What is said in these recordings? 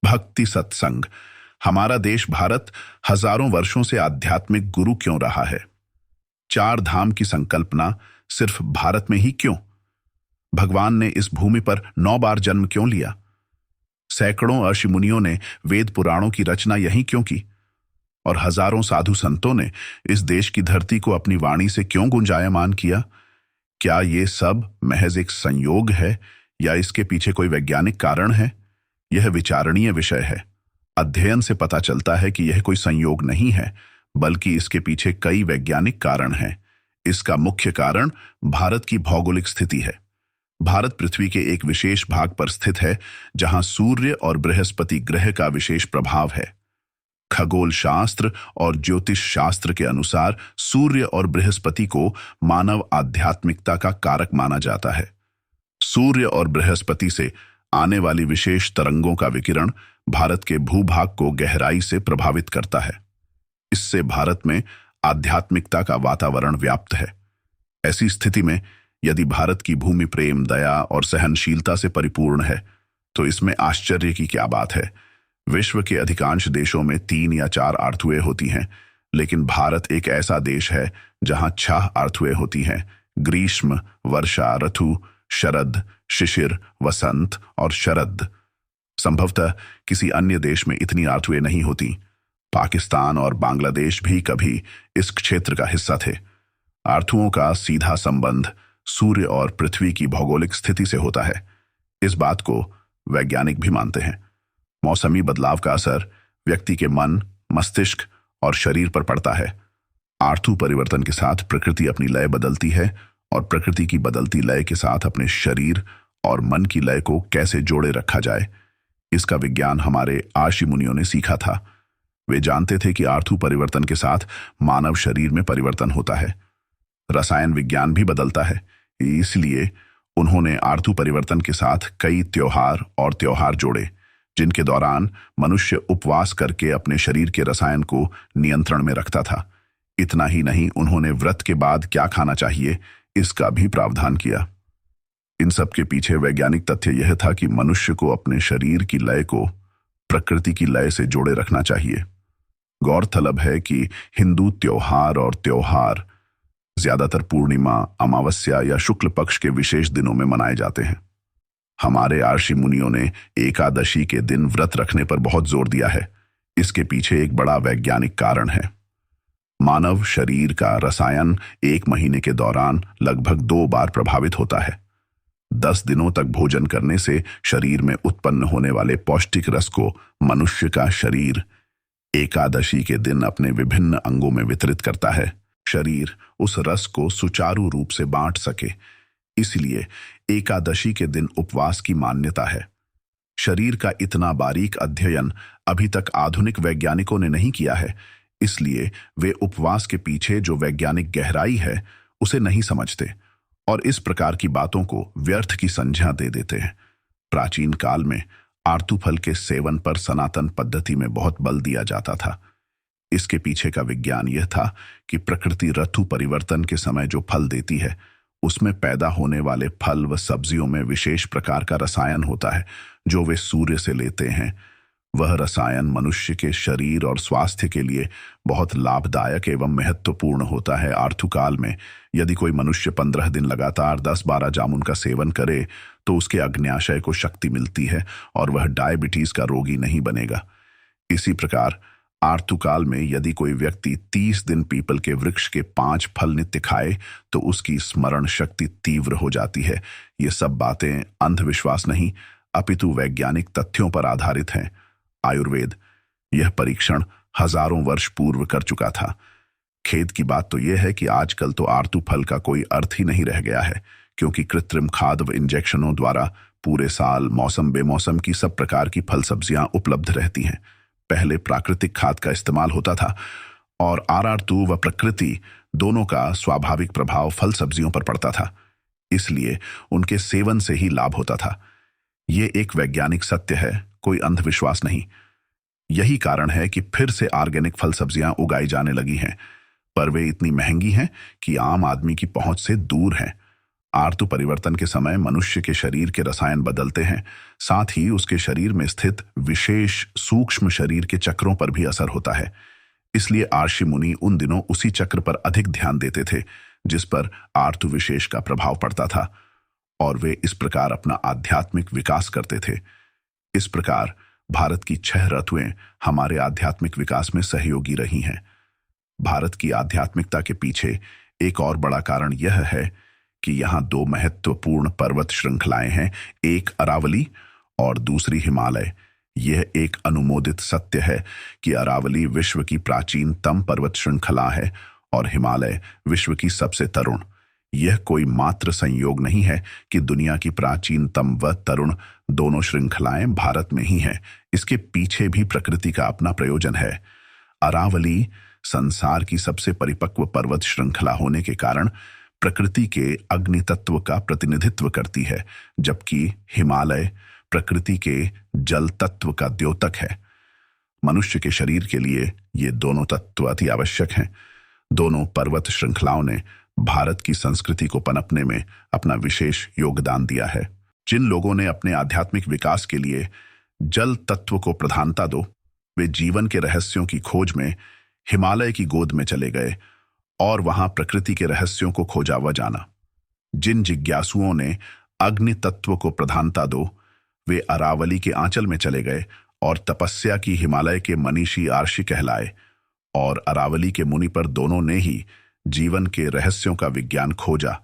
भक्ति सत्संग। हमारा देश भारत हजारों वर्षों से आध्यात्मिक गुरु क्यों रहा है? चार धाम की संकल्पना सिर्फ भारत में ही क्यों? भगवान ने इस भूमि पर 9 बार जन्म क्यों लिया? सैकड़ों ऋषि मुनियों ने वेद पुराणों की रचना यहीं क्यों की? और हजारों साधु संतों ने इस देश की धरती को अपनी वाणी से क्यों गुंजायमान किया? क्या ये सब महज एक संयोग है या इसके पीछे कोई वैज्ञानिक कारण है? यह विचारणीय विषय है। अध्ययन से पता चलता है कि यह कोई संयोग नहीं है, बल्कि इसके पीछे कई वैज्ञानिक कारण हैं। इसका मुख्य कारण भारत की भौगोलिक स्थिति है। भारत पृथ्वी के एक विशेष भाग पर स्थित है, जहां सूर्य और बृहस्पति ग्रह का विशेष प्रभाव है। खगोल शास्त्र और ज्योतिष शास्त्र के अनुसार सूर्य और बृहस्पति को मानव आध्यात्मिकता का कारक माना जाता है। सूर्य और बृहस्पति से आने वाली विशेष तरंगों का विकिरण भारत के भूभाग को गहराई से प्रभावित करता है। इससे भारत में आध्यात्मिकता का वातावरण व्याप्त है। ऐसी स्थिति में यदि भारत की भूमि प्रेम, दया और सहनशीलता से परिपूर्ण है, तो इसमें आश्चर्य की क्या बात है। विश्व के अधिकांश देशों में 3 या 4 ऋतुएं होती हैं, लेकिन भारत एक ऐसा देश है जहां 6 ऋतुएं होती हैं: ग्रीष्म, वर्षा ऋतु, शरद, शिशिर, वसंत और शरद। संभवतः किसी अन्य देश में इतनी ऋतुएं नहीं होती। पाकिस्तान और बांग्लादेश भी कभी इस क्षेत्र का हिस्सा थे। ऋतुओं का सीधा संबंध सूर्य और पृथ्वी की भौगोलिक स्थिति से होता है। इस बात को वैज्ञानिक भी मानते हैं। मौसमी बदलाव का असर व्यक्ति के मन, मस्तिष्क और शरीर पर पड़ता है। ऋतु परिवर्तन के साथ प्रकृति अपनी लय बदलती है, और प्रकृति की बदलती लय के साथ अपने शरीर और मन की लय को कैसे जोड़े रखा जाए, इसका विज्ञान हमारे ऋषि मुनियों ने सीखा था। वे जानते थे कि ऋतु परिवर्तन के साथ मानव शरीर में परिवर्तन होता है। रसायन विज्ञान भी बदलता है, इसलिए उन्होंने ऋतु परिवर्तन के साथ कई त्योहार जोड़े, जिनके दौरान मनुष्य उपवास करके अपने शरीर के रसायन को नियंत्रण में रखता था। इतना ही नहीं, उन्होंने व्रत के बाद क्या खाना चाहिए इसका भी प्रावधान किया। इन सब के पीछे वैज्ञानिक तथ्य यह था कि मनुष्य को अपने शरीर की लय को प्रकृति की लय से जोड़े रखना चाहिए। गौरतलब है कि हिंदू त्योहार ज्यादातर पूर्णिमा, अमावस्या या शुक्ल पक्ष के विशेष दिनों में मनाए जाते हैं। हमारे ऋषि मुनियों ने एकादशी के दिन व्रत रखने पर बहुत जोर दिया है। इसके पीछे एक बड़ा वैज्ञानिक कारण है। मानव शरीर का रसायन 1 महीने के दौरान लगभग 2 बार प्रभावित होता है। 10 दिनों तक भोजन करने से शरीर में उत्पन्न होने वाले पौष्टिक रस को मनुष्य का शरीर एकादशी के दिन अपने विभिन्न अंगों में वितरित करता है। शरीर उस रस को सुचारू रूप से बांट सके, इसलिए एकादशी के दिन उपवास की मान्यता है। शरीर का इतना बारीक अध्ययन अभी तक आधुनिक वैज्ञानिकों ने नहीं किया है, इसलिए वे उपवास के पीछे जो वैज्ञानिक गहराई है उसे नहीं समझते और इस प्रकार की बातों को व्यर्थ की संज्ञा दे देते हैं। प्राचीन काल में आड़तू फल के सेवन पर सनातन पद्धति में बहुत बल दिया जाता था। इसके पीछे का विज्ञान यह था कि प्रकृति ऋतु परिवर्तन के समय जो फल देती है, उसमें पैदा होने वाले फल व सब्जियों में विशेष प्रकार का रसायन होता है जो वे सूर्य से लेते हैं। वह रसायन मनुष्य के शरीर और स्वास्थ्य के लिए बहुत लाभदायक एवं महत्वपूर्ण होता है। आर्थुकाल में यदि कोई मनुष्य 15 दिन लगातार 10-12 जामुन का सेवन करे तो उसके अग्न्याशय को शक्ति मिलती है और वह डायबिटीज का रोगी नहीं बनेगा। इसी प्रकार आर्थुकाल में यदि कोई व्यक्ति 30 दिन पीपल के वृक्ष के 5 फल नित्य खाए तो उसकी स्मरण शक्ति तीव्र हो जाती है। ये सब बातें अंधविश्वास नहीं अपितु वैज्ञानिक तथ्यों पर आधारित हैं। आयुर्वेद यह परीक्षण हजारों वर्ष पूर्व कर चुका था। खेद की बात तो यह है कि आजकल तो आड़तू फल का कोई अर्थ ही नहीं रह गया है, क्योंकि कृत्रिम खाद व इंजेक्शनों द्वारा पूरे साल मौसम बेमौसम की सब प्रकार की फल सब्जियां उपलब्ध रहती हैं। पहले प्राकृतिक खाद का इस्तेमाल होता था और आड़तू व प्रकृति दोनों का स्वाभाविक प्रभाव फल सब्जियों पर पड़ता था, इसलिए उनके सेवन से ही लाभ होता था। ये एक वैज्ञानिक सत्य है, कोई अंधविश्वास नहीं। यही कारण है कि फिर से ऑर्गेनिक फल सब्जियां उगाई जाने लगी हैं, पर वे इतनी महंगी हैं कि आम आदमी की पहुंच से दूर हैं। आर्तु परिवर्तन के समय मनुष्य के शरीर के रसायन बदलते हैं, साथ ही उसके शरीर में स्थित विशेष सूक्ष्म शरीर के चक्रों पर भी असर होता है। इसलिए आर्षि मुनि उन दिनों उसी चक्र पर अधिक ध्यान देते थे जिस पर आर्तु विशेष का प्रभाव पड़ता था, और वे इस प्रकार अपना आध्यात्मिक विकास करते थे। इस प्रकार भारत की 6 ऋतुएं हमारे आध्यात्मिक विकास में सहयोगी रही हैं। भारत की आध्यात्मिकता के पीछे एक और बड़ा कारण यह है कि यहाँ 2 महत्वपूर्ण पर्वत श्रृंखलाएं हैं, एक अरावली और दूसरी हिमालय। यह एक अनुमोदित सत्य है कि अरावली विश्व की प्राचीनतम पर्वत श्रृंखला है और हिमालय विश्व की सबसे तरुण। यह कोई मात्र संयोग नहीं है कि दुनिया की प्राचीनतम व तरुण दोनों श्रृंखलाएं भारत में ही हैं। इसके पीछे भी प्रकृति का अपना प्रयोजन है। अरावली संसार की सबसे परिपक्व पर्वत श्रृंखला होने के कारण प्रकृति के अग्नि तत्व का प्रतिनिधित्व करती है, जबकि हिमालय प्रकृति के जल तत्व का द्योतक है। मनुष्य के शरीर के लिए ये दोनों तत्व अति आवश्यक हैं। दोनों पर्वत श्रृंखलाओं ने भारत की संस्कृति को पनपने में अपना विशेष योगदान दिया है। जिन लोगों ने अपने आध्यात्मिक विकास के लिए जल तत्व को प्रधानता दो, वे जीवन के रहस्यों की खोज में हिमालय की गोद में चले गए और वहां प्रकृति के रहस्यों को खोजा व जाना। जिन जिज्ञासुओं ने अग्नि तत्व को प्रधानता दो, वे अरावली के आंचल में चले गए और तपस्या की हिमालय के मनीषी आर्षि कहलाए। और अरावली के मुनि पर दोनों ने ही जीवन के रहस्यों का विज्ञान खोजा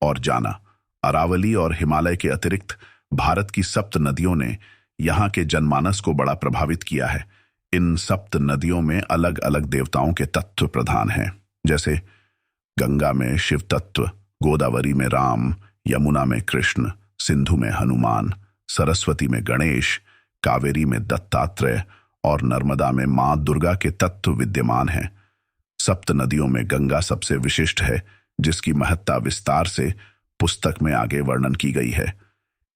और जाना। अरावली और हिमालय के अतिरिक्त भारत की 7 नदियों ने यहाँ के जनमानस को बड़ा प्रभावित किया है। इन 7 नदियों में अलग अलग देवताओं के तत्व प्रधान हैं, जैसे गंगा में शिव तत्व, गोदावरी में राम, यमुना में कृष्ण, सिंधु में हनुमान, सरस्वती में गणेश, कावेरी में दत्तात्रेय और नर्मदा में मां दुर्गा के तत्व विद्यमान हैं। 7 नदियों में गंगा सबसे विशिष्ट है, जिसकी महत्ता विस्तार से पुस्तक में आगे वर्णन की गई है।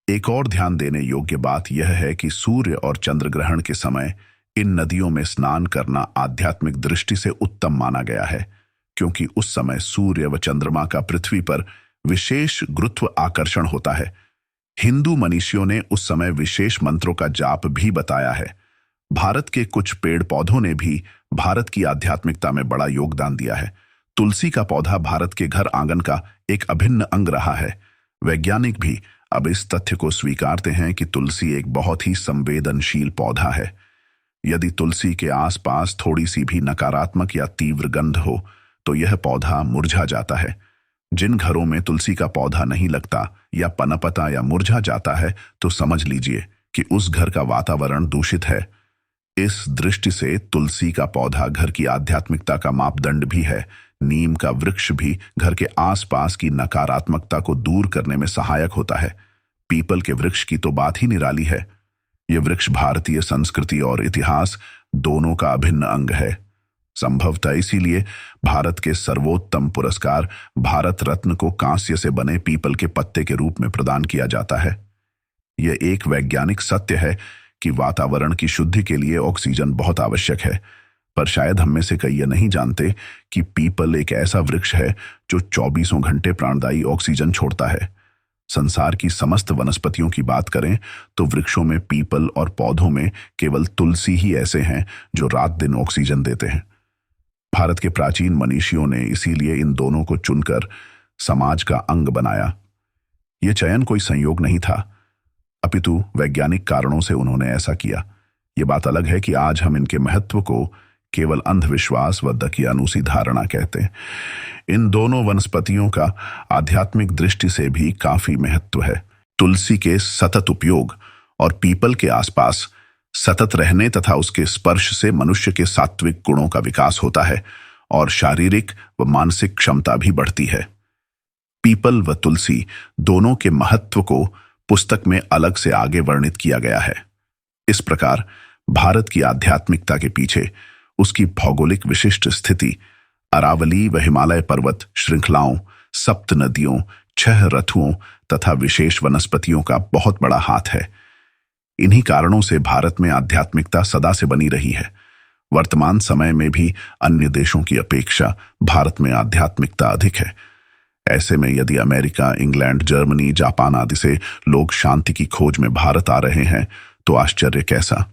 एक और ध्यान देने योग्य बात यह है कि सूर्य और चंद्र ग्रहण के समय इन नदियों में स्नान करना आध्यात्मिक दृष्टि से उत्तम माना गया है, क्योंकि उस समय सूर्य व चंद्रमा का पृथ्वी पर विशेष गुरुत्व आकर्षण होता है। हिंदू मनीषियों ने उस समय विशेष मंत्रों का जाप भी बताया है। भारत के कुछ पेड़ पौधों ने भी भारत की आध्यात्मिकता में बड़ा योगदान दिया है। तुलसी का पौधा भारत के घर आंगन का एक अभिन्न अंग रहा है। वैज्ञानिक भी अब इस तथ्य को स्वीकारते हैं कि तुलसी एक बहुत ही संवेदनशील पौधा है। यदि तुलसी के आसपास थोड़ी सी भी नकारात्मक या तीव्र गंध हो तो यह पौधा मुरझा जाता है। जिन घरों में तुलसी का पौधा नहीं लगता या पनपता या मुरझा जाता है तो समझ लीजिए कि उस घर का वातावरण दूषित है। इस दृष्टि से तुलसी का पौधा घर की आध्यात्मिकता का मापदंड भी है। नीम का वृक्ष भी घर के आसपास की नकारात्मकता को दूर करने में सहायक होता है। पीपल के वृक्ष की तो बात ही निराली है। यह वृक्ष भारतीय संस्कृति और इतिहास दोनों का अभिन्न अंग है। संभवतः इसीलिए भारत के सर्वोत्तम पुरस्कार भारत रत्न को कांस्य से बने पीपल के पत्ते के रूप में प्रदान किया जाता है। यह एक वैज्ञानिक सत्य है कि वातावरण की शुद्धि के लिए ऑक्सीजन बहुत आवश्यक है, पर शायद हम में से कई यह नहीं जानते कि पीपल एक ऐसा वृक्ष है जो 24 घंटे प्राणदायी ऑक्सीजन छोड़ता है। संसार की समस्त वनस्पतियों की बात करें तो वृक्षों में, पीपल और पौधों में केवल तुलसी ही ऐसे हैं जो रात दिन ऑक्सीजन देते हैं। भारत के प्राचीन मनीषियों ने इसीलिए इन दोनों को चुनकर समाज का अंग बनाया। यह चयन कोई संयोग नहीं था, अपितु वैज्ञानिक कारणों से उन्होंने ऐसा किया। यह बात अलग है कि आज हम इनके महत्व को केवल अंधविश्वास व दकियानूसी धारणा कहते हैं। इन दोनों वनस्पतियों का आध्यात्मिक दृष्टि से भी काफी महत्व है। तुलसी के सतत उपयोग और पीपल के आसपास सतत रहने तथा उसके स्पर्श से मनुष्य के सात्विक गुणों का विकास होता है और शारीरिक व मानसिक क्षमता भी बढ़ती है। पीपल व तुलसी दोनों के महत्व को पुस्तक में अलग से आगे वर्णित किया गया है। इस प्रकार भारत की आध्यात्मिकता के पीछे उसकी भौगोलिक विशिष्ट स्थिति, अरावली व हिमालय पर्वत श्रृंखलाओं, 7 नदियों, 6 ऋतुओं तथा विशेष वनस्पतियों का बहुत बड़ा हाथ है। इन्हीं कारणों से भारत में आध्यात्मिकता सदा से बनी रही है। वर्तमान समय में भी अन्य देशों की अपेक्षा भारत में आध्यात्मिकता अधिक है। ऐसे में यदि अमेरिका, इंग्लैंड, जर्मनी, जापान आदि से लोग शांति की खोज में भारत आ रहे हैं तो आश्चर्य कैसा।